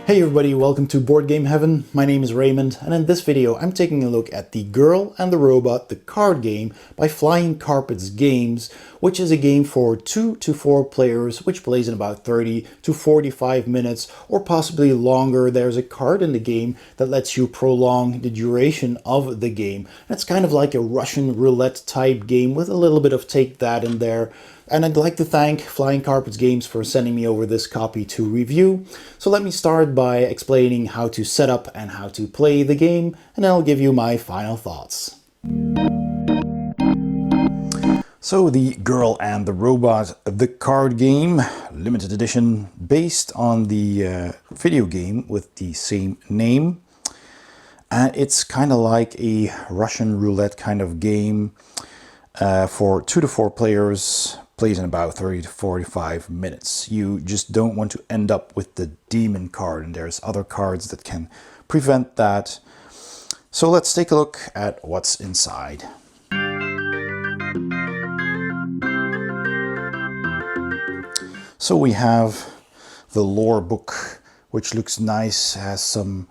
Hey everybody, welcome to Board Game Heaven. My name is Raymond, and in this video I'm taking a look at The Girl and the Robot, the card game by Flying Carpets Games, which is a game for 2 to 4 players, which plays in about 30 to 45 minutes or possibly longer. There's a card in the game that lets you prolong the duration of the game. It's kind of like a Russian roulette type game with a little bit of take that in there. And I'd like to thank Flying Carpets Games for sending me over this copy to review. So let me start by explaining how to set up and how to play the game, and then I'll give you my final thoughts. So The Girl and the Robot, the card game, limited edition, based on the video game with the same name. And it's kind of like a Russian roulette kind of game for 2 to 4 players. Plays in about 30 to 45 minutes. You just don't want to end up with the demon card, and there's other cards that can prevent that. So let's take a look at what's inside. So we have the lore book, which looks nice, has some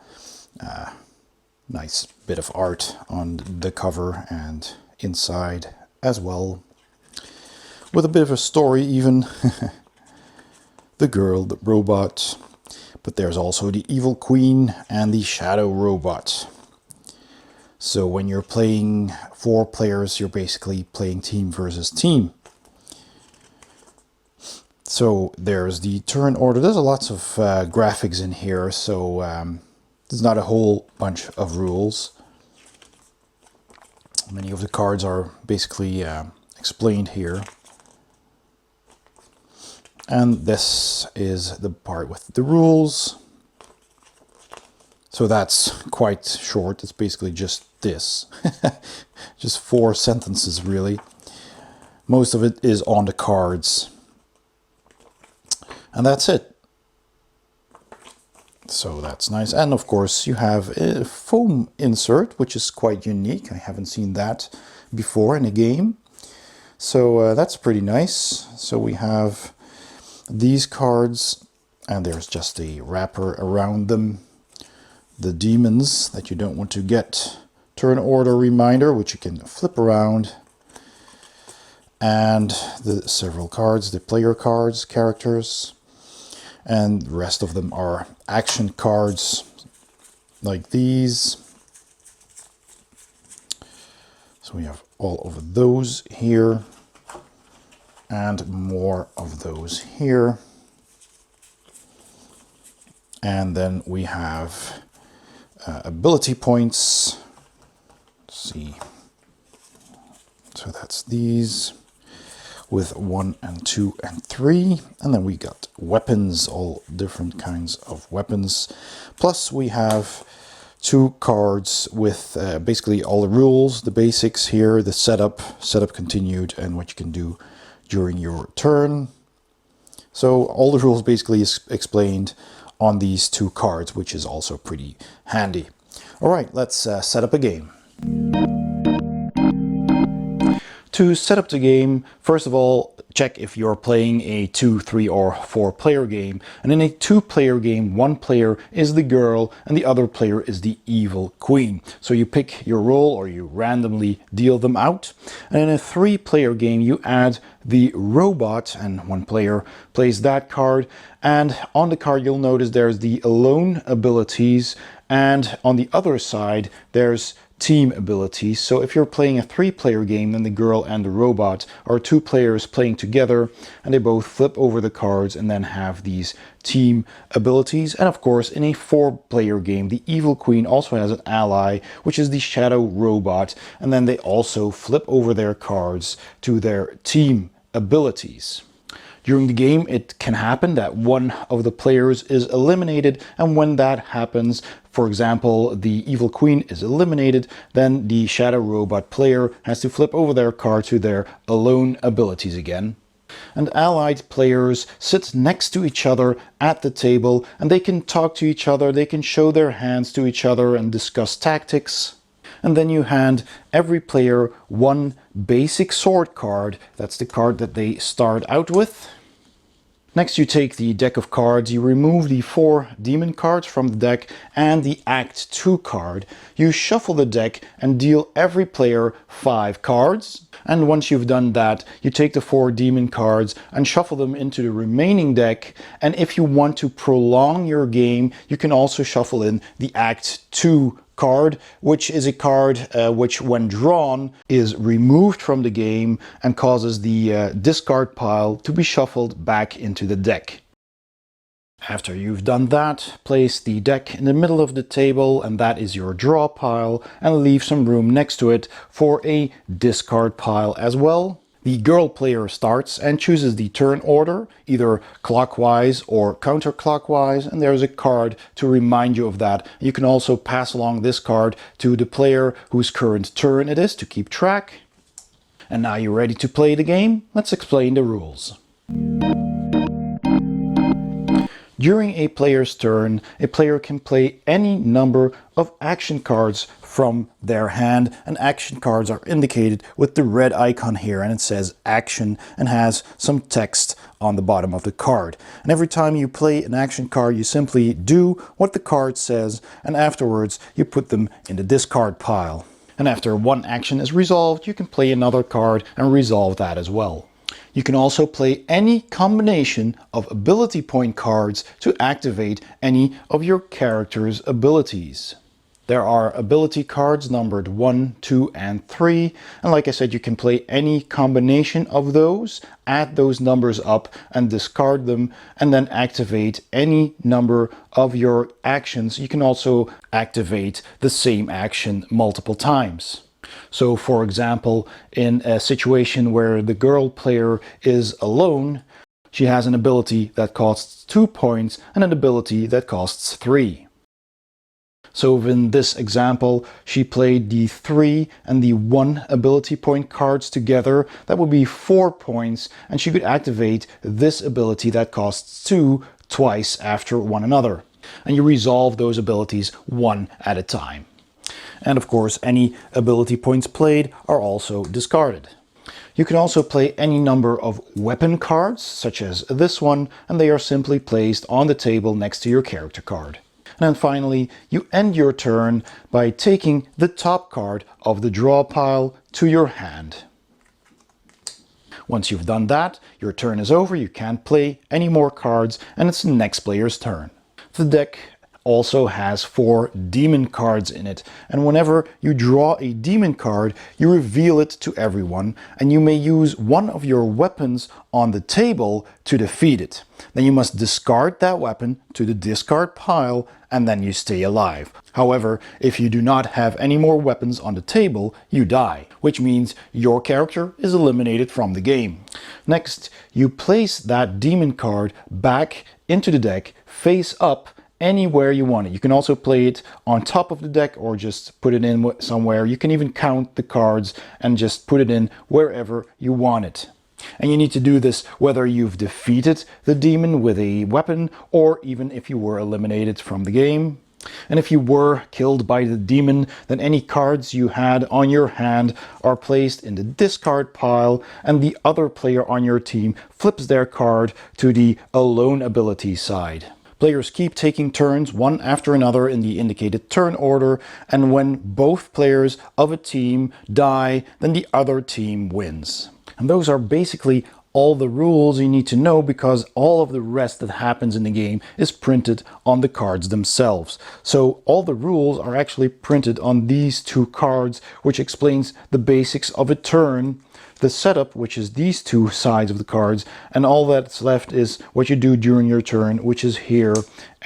nice bit of art on the cover and inside as well. With a bit of a story even. The girl, the robot, but there's also the evil queen and the shadow robot. So when you're playing 4 players, you're basically playing team versus team. So there's the turn order. There's lots of graphics in here, so there's not a whole bunch of rules. Many of the cards are basically explained here. And this is the part with the rules. So that's quite short. It's basically just this. Just 4 sentences really. Most of it is on the cards. And that's it. So that's nice. And of course you have a foam insert, which is quite unique. I haven't seen that before in a game. So that's pretty nice. So we have these cards, and there's just a wrapper around them. The demons that you don't want to get. Turn order reminder, which you can flip around. And the several cards, the player cards, characters. And the rest of them are action cards, like these. So we have all of those here. And more of those here. And then we have ability points. Let's see. So that's these with 1 and 2 and 3. And then we got weapons, all different kinds of weapons. Plus we have 2 cards with basically all the rules, the basics here, the setup continued, and what you can do during your turn. So all the rules basically is explained on these 2 cards, which is also pretty handy. All right, let's set up a game. To set up the game, first of all, check if you're playing a 2, 3, or 4 player game. And in a 2 player game, 1 player is the girl and the other player is the evil queen. So you pick your role or you randomly deal them out. And in a 3 player game, you add the robot and 1 player plays that card. And on the card, you'll notice there's the alone abilities. And on the other side, there's team abilities. So if you're playing a 3 player game, then the girl and the robot are 2 players playing together, and they both flip over the cards and then have these team abilities. And of course, in a 4 player game, the evil queen also has an ally, which is the shadow robot, and then they also flip over their cards to their team abilities. During the game, it can happen that one of the players is eliminated, and when that happens, for example, the evil queen is eliminated, then the shadow robot player has to flip over their card to their alone abilities again. And allied players sit next to each other at the table, and they can talk to each other, they can show their hands to each other and discuss tactics. And then you hand every player 1 basic sword card. That's the card that they start out with. Next, you take the deck of cards, you remove the 4 demon cards from the deck and the Act 2 card. You shuffle the deck and deal every player 5 cards. And once you've done that, you take the 4 demon cards and shuffle them into the remaining deck. And if you want to prolong your game, you can also shuffle in the Act 2 card, which is a card which when drawn is removed from the game and causes the discard pile to be shuffled back into the deck. After you've done that, place the deck in the middle of the table, and that is your draw pile, and leave some room next to it for a discard pile as well. The girl player starts and chooses the turn order, either clockwise or counterclockwise, and there's a card to remind you of that. You can also pass along this card to the player whose current turn it is to keep track. And now you're ready to play the game? Let's explain the rules. During a player's turn, a player can play any number of action cards from their hand, and action cards are indicated with the red icon here, and it says action and has some text on the bottom of the card. And every time you play an action card, you simply do what the card says, and afterwards you put them in the discard pile. And after one action is resolved, you can play another card and resolve that as well. You can also play any combination of ability point cards to activate any of your character's abilities. There are ability cards numbered 1, 2, and 3, and like I said, you can play any combination of those, add those numbers up and discard them, and then activate any number of your actions. You can also activate the same action multiple times. So for example, in a situation where the girl player is alone, she has an ability that costs 2 points and an ability that costs 3. So in this example, she played the 3 and the 1 ability point cards together. That would be 4 points, and she could activate this ability that costs 2 twice after one another. And you resolve those abilities one at a time. And of course, any ability points played are also discarded. You can also play any number of weapon cards, such as this one, and they are simply placed on the table next to your character card. And then finally, you end your turn by taking the top card of the draw pile to your hand. Once you've done that, your turn is over, you can't play any more cards, and it's the next player's turn. The deck also has 4 demon cards in it, and whenever you draw a demon card, you reveal it to everyone, and you may use one of your weapons on the table to defeat it. Then you must discard that weapon to the discard pile, and then you stay alive. However, if you do not have any more weapons on the table, you die, which means your character is eliminated from the game. Next, you place that demon card back into the deck, face up, anywhere you want it. You can also play it on top of the deck or just put it in somewhere. You can even count the cards and just put it in wherever you want it. And you need to do this whether you've defeated the demon with a weapon or even if you were eliminated from the game. And if you were killed by the demon, then any cards you had on your hand are placed in the discard pile, and the other player on your team flips their card to the alone ability side. Players keep taking turns one after another in the indicated turn order, and when both players of a team die, then the other team wins. And those are basically all the rules you need to know, because all of the rest that happens in the game is printed on the cards themselves. So all the rules are actually printed on these 2 cards, which explains the basics of a turn, the setup, which is these 2 sides of the cards, and all that's left is what you do during your turn, which is here,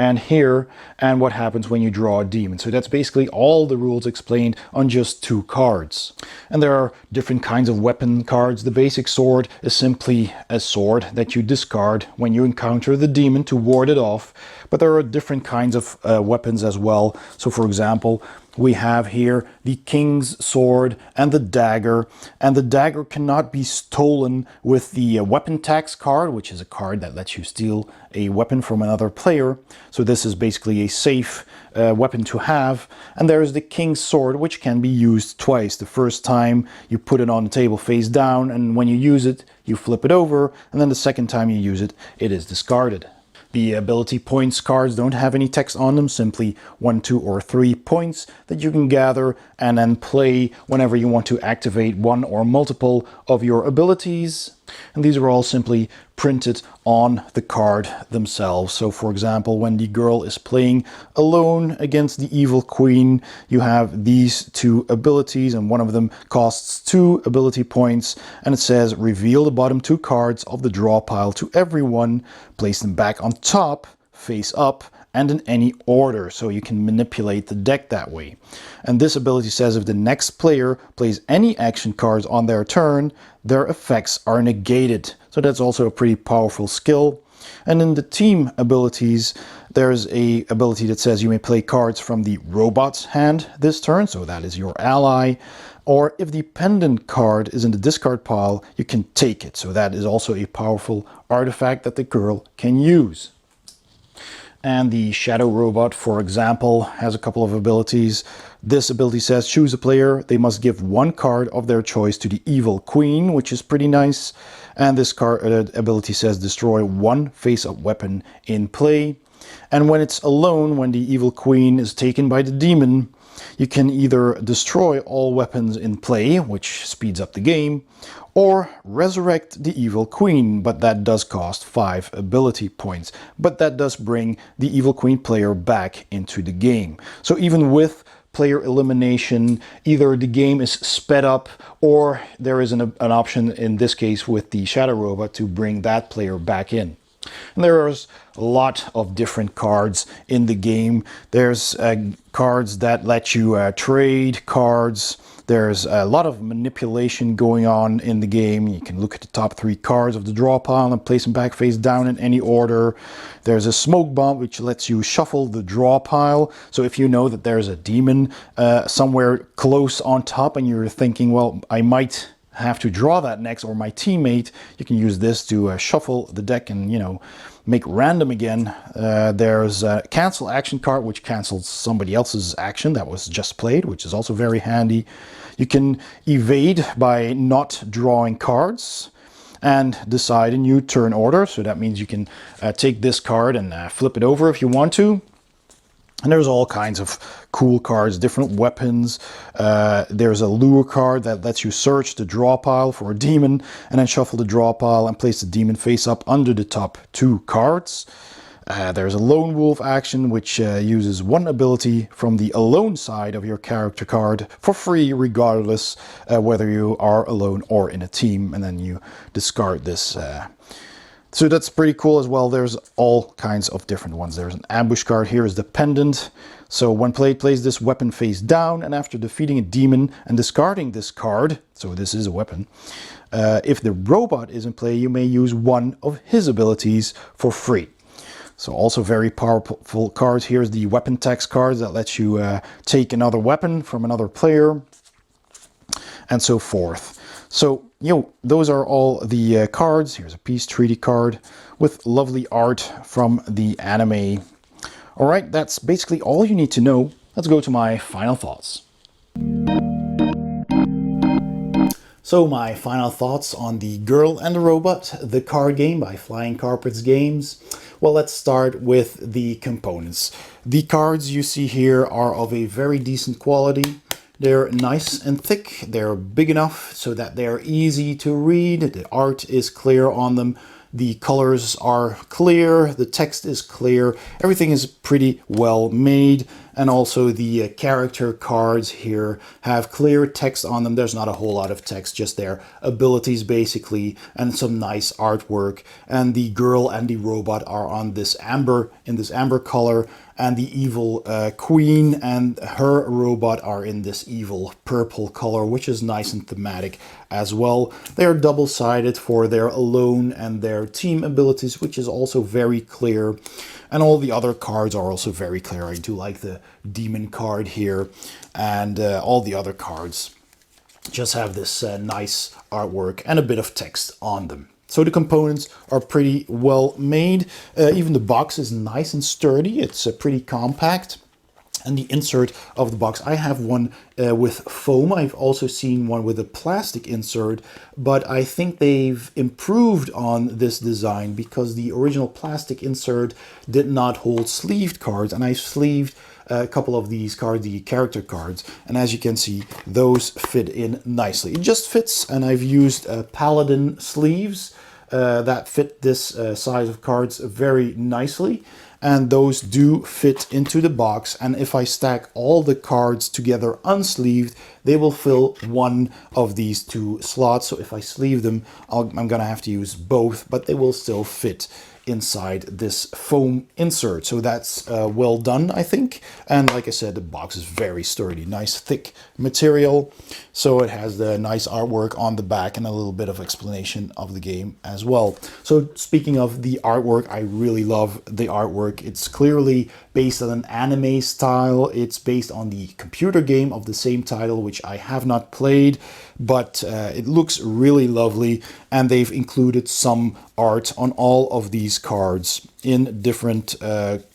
and what happens when you draw a demon. So that's basically all the rules explained on just 2 cards. And there are different kinds of weapon cards. The basic sword is simply a sword that you discard when you encounter the demon to ward it off. But there are different kinds of weapons as well. So for example, We have here the King's Sword and the dagger cannot be stolen with the weapon tax card, which is a card that lets you steal a weapon from another player. So this is basically a safe weapon to have. And there's the King's Sword, which can be used twice. The first time you put it on the table face down, and when you use it, you flip it over, and then the second time you use it, it is discarded. The ability points cards don't have any text on them, simply 1, 2, or 3 points that you can gather and then play whenever you want to activate one or multiple of your abilities. And these are all simply printed on the card themselves. So for example, when the girl is playing alone against the evil queen, you have these 2 abilities, and one of them costs 2 ability points, and it says reveal the bottom 2 cards of the draw pile to everyone, place them back on top, face up, and in any order, so you can manipulate the deck that way. And this ability says if the next player plays any action cards on their turn, their effects are negated. So that's also a pretty powerful skill. And in the team abilities, there's a ability that says you may play cards from the robot's hand this turn, so that is your ally. Or if the pendant card is in the discard pile, you can take it. So that is also a powerful artifact that the girl can use. And the Shadow Robot, for example, has a couple of abilities. This ability says choose a player. They must give 1 card of their choice to the Evil Queen, which is pretty nice. And this card ability says destroy 1 face-up weapon in play. And when it's alone, when the Evil Queen is taken by the demon, you can either destroy all weapons in play, which speeds up the game, or resurrect the Evil Queen, but that does cost 5 ability points. But that does bring the Evil Queen player back into the game. So even with player elimination, either the game is sped up, or there is an option, in this case with the Shadow Robot, to bring that player back in. And there's a lot of different cards in the game. There's cards that let you trade cards. There's a lot of manipulation going on in the game. You can look at the top 3 cards of the draw pile and place them back face down in any order. There's a smoke bomb, which lets you shuffle the draw pile. So if you know that there's a demon somewhere close on top and you're thinking, well, I might have to draw that next, or my teammate, you can use this to shuffle the deck and, you know, make random again. There's a cancel action card, which cancels somebody else's action that was just played, which is also very handy. You can evade by not drawing cards and decide a new turn order. So that means you can take this card and flip it over if you want to. And there's all kinds of cool cards, different weapons. There's a lure card that lets you search the draw pile for a demon and then shuffle the draw pile and place the demon face up under the top 2 cards. There's a lone wolf action, which uses 1 ability from the alone side of your character card for free, regardless whether you are alone or in a team, and then you discard this. So that's pretty cool as well. There's all kinds of different ones. There's an ambush card. Here is the pendant. So when played, place this weapon face down, and after defeating a demon and discarding this card, so this is a weapon, if the robot is in play, you may use 1 of his abilities for free. So also very powerful cards. Here's the weapon tax cards that lets you take another weapon from another player, and so forth. So, you know, those are all the cards. Here's a peace treaty card with lovely art from the anime. All right, that's basically all you need to know. Let's go to my final thoughts. So my final thoughts on The Girl and the Robot, the card game by Flying Carpets Games. Well, let's start with the components. The cards you see here are of a very decent quality. They're nice and thick. They're big enough so that they're easy to read. The art is clear on them. The colors are clear. The text is clear. Everything is pretty well made. And also the character cards here have clear text on them. There's not a whole lot of text, just their abilities basically, and some nice artwork. And the girl and the robot are on this amber, in this amber color, and the evil queen and her robot are in this evil purple color, which is nice and thematic as well. They are double-sided for their alone and their team abilities, which is also very clear. And all the other cards are also very clear. I do like the demon card here, and all the other cards just have this nice artwork and a bit of text on them. So the components are pretty well made. Even the box is nice and sturdy. It's pretty compact. And the insert of the box, I have one with foam. I've also seen one with a plastic insert, but I think they've improved on this design because the original plastic insert did not hold sleeved cards, and I sleeved a couple of these cards, the character cards, and as you can see, those fit in nicely. It just fits, and I've used Paladin sleeves that fit this size of cards very nicely. And those do fit into the box, and if I stack all the cards together unsleeved, they will fill one of these two slots. So if I sleeve them, I'm gonna have to use both, but they will still fit inside this foam insert. So that's well done, I think. And like I said, the box is very sturdy, nice thick material. So it has the nice artwork on the back and a little bit of explanation of the game as well. So speaking of the artwork, I really love the artwork. It's clearly based on an anime style. It's based on the computer game of the same title, which I have not played, but it looks really lovely. And they've included some art on all of these cards in different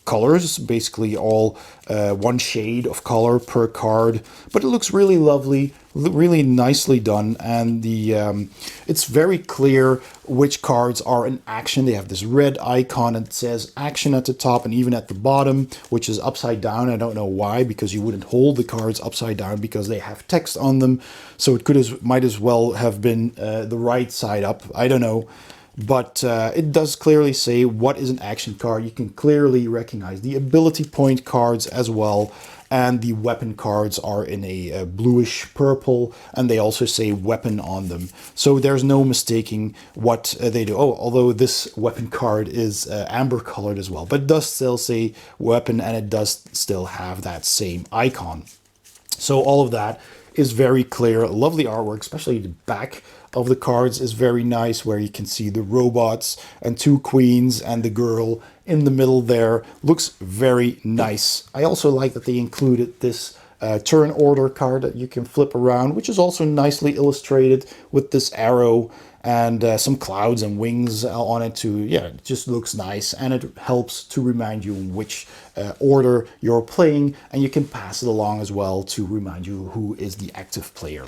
colors, basically all one shade of color per card, but it looks really lovely, really nicely done, and it's very clear which cards are in action. They have this red icon and it says action at the top and even at the bottom, which is upside down. I don't know why, because you wouldn't hold the cards upside down because they have text on them, so it might as well have been the right side up. I don't know. But it does clearly say what is an action card. You can clearly recognize the ability point cards as well. And the weapon cards are in a bluish purple, and they also say weapon on them. So there's no mistaking what they do. Oh, although this weapon card is amber colored as well, but it does still say weapon, and it does still have that same icon. So all of that is very clear. Lovely artwork, especially the back of the cards is very nice, where you can see the robots and two queens and the girl in the middle there. Looks very nice. I also like that they included this turn order card that you can flip around, which is also nicely illustrated with this arrow and some clouds and wings on it too. Yeah, it just looks nice, and it helps to remind you which order you're playing, and you can pass it along as well to remind you who is the active player.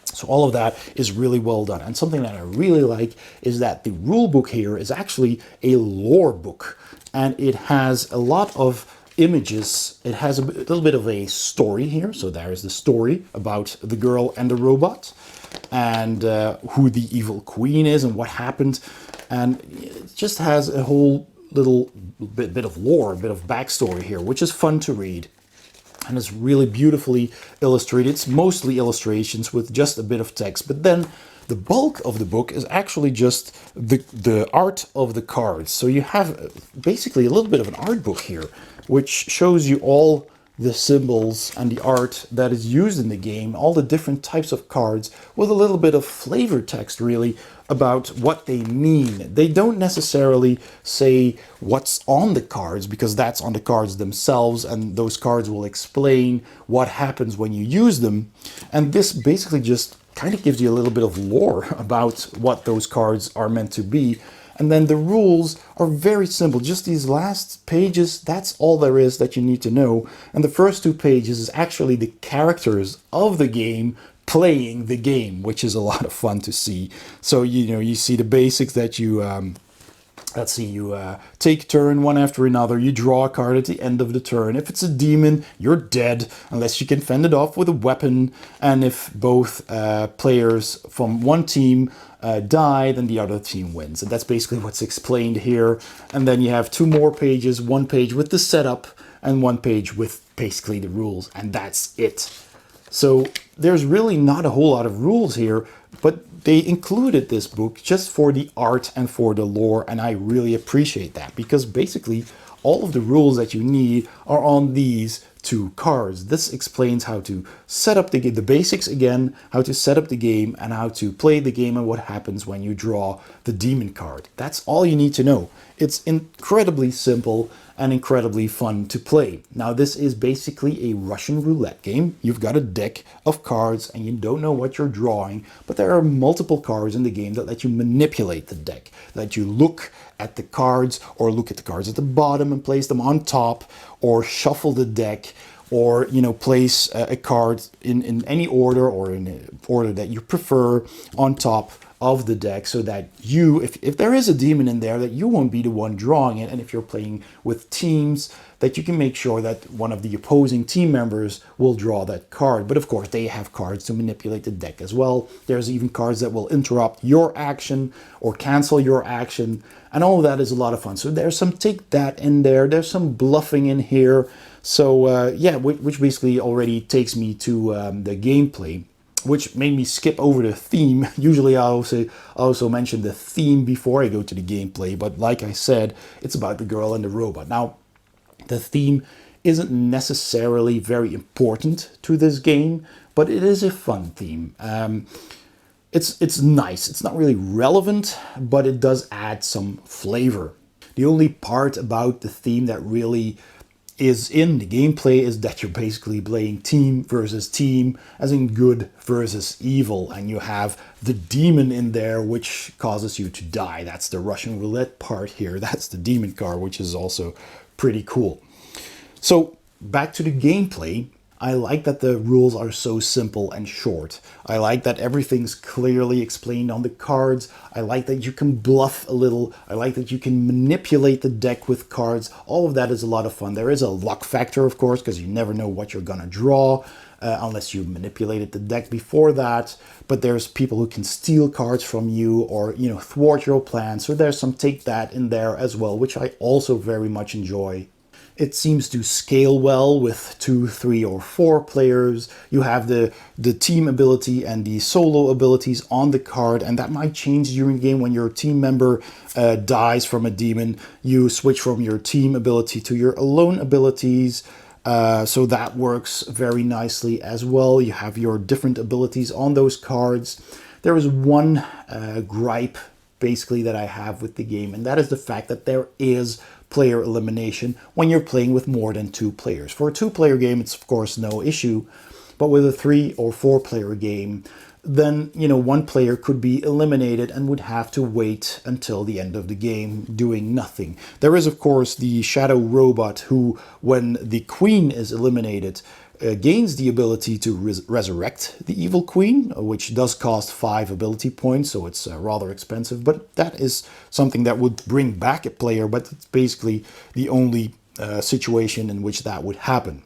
So all of that is really well done. And something that I really like is that the rule book here is actually a lore book, and it has a lot of images. It has a little bit of a story here. So there is the story about the girl and the robot, and who the evil queen is and what happened. And it just has a whole little bit of lore, a bit of backstory here, which is fun to read. And it's really beautifully illustrated. It's mostly illustrations with just a bit of text, but then the bulk of the book is actually just the art of the cards. So you have basically a little bit of an art book here, which shows you all the symbols and the art that is used in the game, all the different types of cards, with a little bit of flavor text really about what they mean. They don't necessarily say what's on the cards, because that's on the cards themselves, and those cards will explain what happens when you use them. And this basically just kind of gives you a little bit of lore about what those cards are meant to be. And then the rules are very simple. Just these last pages, that's all there is that you need to know. And the first two pages is actually the characters of the game playing the game, which is a lot of fun to see. So, you see the basics that you, let's see, you take turn one after another. You draw a card at the end of the turn. If it's a demon, you're dead, unless you can fend it off with a weapon. And if both players from one team die, then the other team wins. And that's basically what's explained here. And then you have two more pages, one page with the setup and one page with basically the rules, and that's it. So there's really not a whole lot of rules here, but they included this book just for the art and for the lore, and I really appreciate that, because basically all of the rules that you need are on these 2 cards. This explains how to set up the game, the basics again, how to set up the game and how to play the game and what happens when you draw the demon card. That's all you need to know. It's incredibly simple and incredibly fun to play. Now this is basically a Russian roulette game. You've got a deck of cards and you don't know what you're drawing, but there are multiple cards in the game that let you manipulate the deck, let you look at the cards or look at the cards at the bottom and place them on top, or shuffle the deck, or place a card in any order or in an order that you prefer on top of the deck, so that you, if there is a demon in there, that you won't be the one drawing it. And if you're playing with teams, that you can make sure that one of the opposing team members will draw that card. But of course they have cards to manipulate the deck as well. There's even cards that will interrupt your action or cancel your action, and all of that is a lot of fun. So there's some take that in there, there's some bluffing in here. So yeah, which basically already takes me to the gameplay, which made me skip over the theme. Usually I also mention the theme before I go to the gameplay, but like I said, it's about the girl and the robot. Now, the theme isn't necessarily very important to this game, but it is a fun theme. It's nice. It's not really relevant, but it does add some flavor. The only part about the theme that really is in the gameplay is that you're basically playing team versus team, as in good versus evil, and you have the demon in there which causes you to die. That's the Russian roulette part here. That's the demon card, which is also pretty cool. So back to the gameplay. I like that the rules are so simple and short. I like that everything's clearly explained on the cards. I like that you can bluff a little. I like that you can manipulate the deck with cards. All of that is a lot of fun. There is a luck factor, of course, because you never know what you're gonna draw unless you manipulated the deck before that. But there's people who can steal cards from you or, thwart your plans. So there's some take that in there as well, which I also very much enjoy. It seems to scale well with 2, 3, or 4 players. You have the team ability and the solo abilities on the card, and that might change during the game. When your team member dies from a demon, you switch from your team ability to your alone abilities. So that works very nicely as well. You have your different abilities on those cards. There is one gripe basically that I have with the game, and that is the fact that there is player elimination when you're playing with more than 2 players. For a 2-player game, it's of course no issue, but with a 3 or 4-player game, then one player could be eliminated and would have to wait until the end of the game doing nothing. There is of course the shadow robot who, when the queen is eliminated, gains the ability to resurrect the evil queen, which does cost 5 ability points, so it's rather expensive, but that is something that would bring back a player, but it's basically the only situation in which that would happen.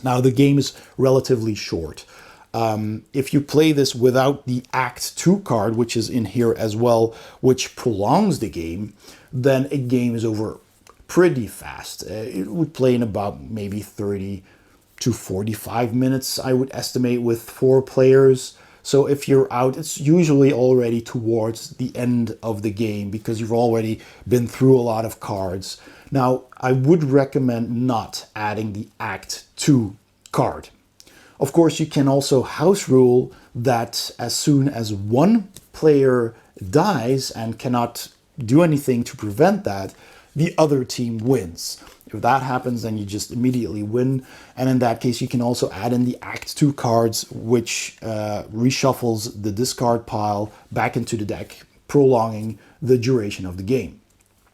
Now the game is relatively short. If you play this without the Act 2 card, which is in here as well, which prolongs the game, then a game is over pretty fast. It would play in about maybe 30 to 45 minutes, I would estimate, with 4 players. So if you're out, it's usually already towards the end of the game because you've already been through a lot of cards. Now, I would recommend not adding the Act 2 card. Of course, you can also house rule that as soon as one player dies and cannot do anything to prevent that, the other team wins. If that happens, then you just immediately win. And in that case, you can also add in the Act 2 cards, which reshuffles the discard pile back into the deck, prolonging the duration of the game.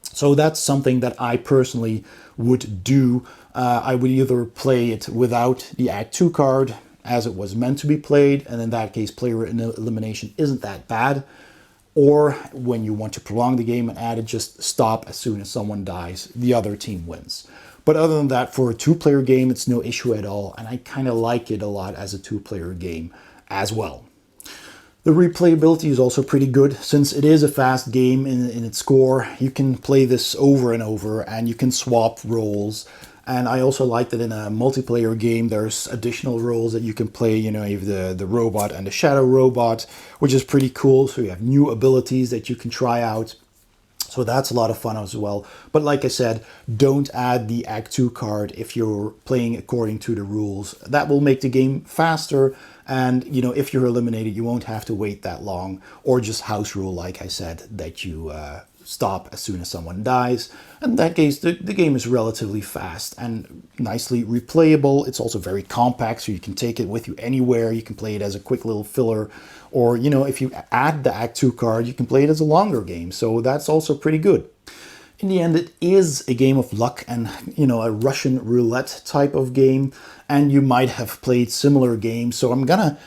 So that's something that I personally would do. I would either play it without the Act 2 card, as it was meant to be played, and in that case, player elimination isn't that bad. Or when you want to prolong the game and add it, just stop as soon as someone dies, the other team wins. But other than that, for a 2-player game, it's no issue at all, and I kind of like it a lot as a 2-player game as well. The replayability is also pretty good. Since it is a fast game in its core, you can play this over and over, and you can swap roles. And I also like that in a multiplayer game, there's additional roles that you can play. You have the robot and the shadow robot, which is pretty cool. So you have new abilities that you can try out. So that's a lot of fun as well. But like I said, don't add the Act 2 card if you're playing according to the rules. That will make the game faster. And, you know, if you're eliminated, you won't have to wait that long. Or just house rule, like I said, that you stop as soon as someone dies. In that case, the game is relatively fast and nicely replayable. It's also very compact, so you can take it with you anywhere. You can play it as a quick little filler. Or, you know, if you add the Act 2 card, you can play it as a longer game. So that's also pretty good. In the end, it is a game of luck and, you know, a Russian roulette type of game. And you might have played similar games. So I'm gonna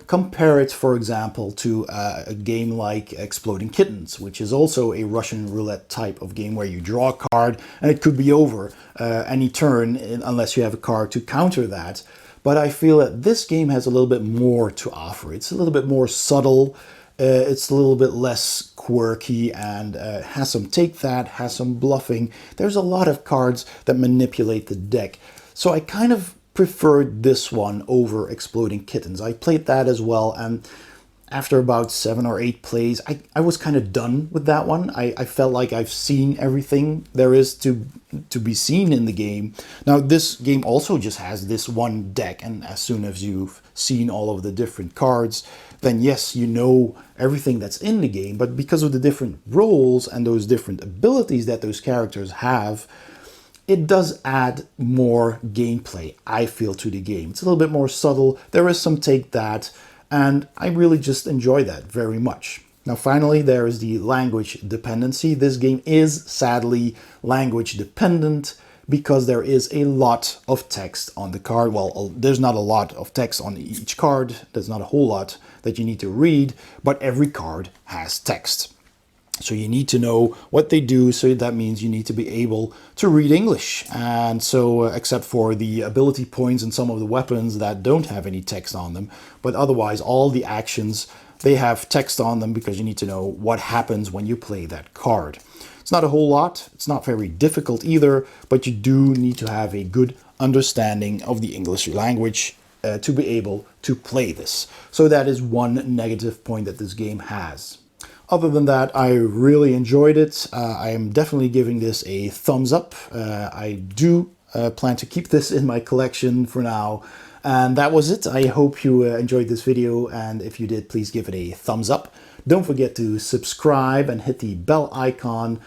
compare it, for example, to a game like Exploding Kittens, which is also a Russian roulette type of game where you draw a card and it could be over any turn unless you have a card to counter that. But I feel that this game has a little bit more to offer. It's a little bit more subtle. It's a little bit less quirky and has some take that, has some bluffing. There's a lot of cards that manipulate the deck. So I kind of preferred this one over Exploding Kittens. I played that as well, and after about 7 or 8 plays, I was kind of done with that one. I felt like I've seen everything there is to be seen in the game. Now, this game also just has this one deck, and as soon as you've seen all of the different cards, then yes, you know everything that's in the game, but because of the different roles and those different abilities that those characters have, it does add more gameplay, I feel, to the game. It's a little bit more subtle. There is some take that, and I really just enjoy that very much. Now, finally, there is the language dependency. This game is sadly language dependent because there is a lot of text on the card. Well, there's not a lot of text on each card. There's not a whole lot that you need to read, but every card has text. So you need to know what they do, so that means you need to be able to read English. And so, except for the ability points and some of the weapons that don't have any text on them, but otherwise all the actions, they have text on them because you need to know what happens when you play that card. It's not a whole lot, it's not very difficult either, but you do need to have a good understanding of the English language to be able to play this. So that is one negative point that this game has. Other than that, I really enjoyed it. I am definitely giving this a thumbs up. I do plan to keep this in my collection for now. And that was it. I hope you enjoyed this video, and if you did, please give it a thumbs up. Don't forget to subscribe and hit the bell icon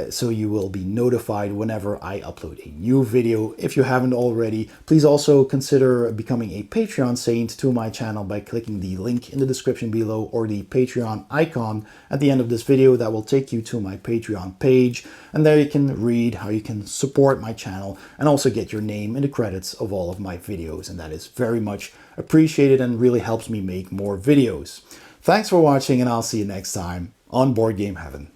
so you will be notified whenever I upload a new video. If you haven't already, please also consider becoming a Patreon saint to my channel by clicking the link in the description below or the Patreon icon at the end of this video. That will take you to my Patreon page, and there you can read how you can support my channel and also get your name in the credits of all of my videos, and that is very much appreciated and really helps me make more videos. Thanks for watching, and I'll see you next time on Board Game Heaven.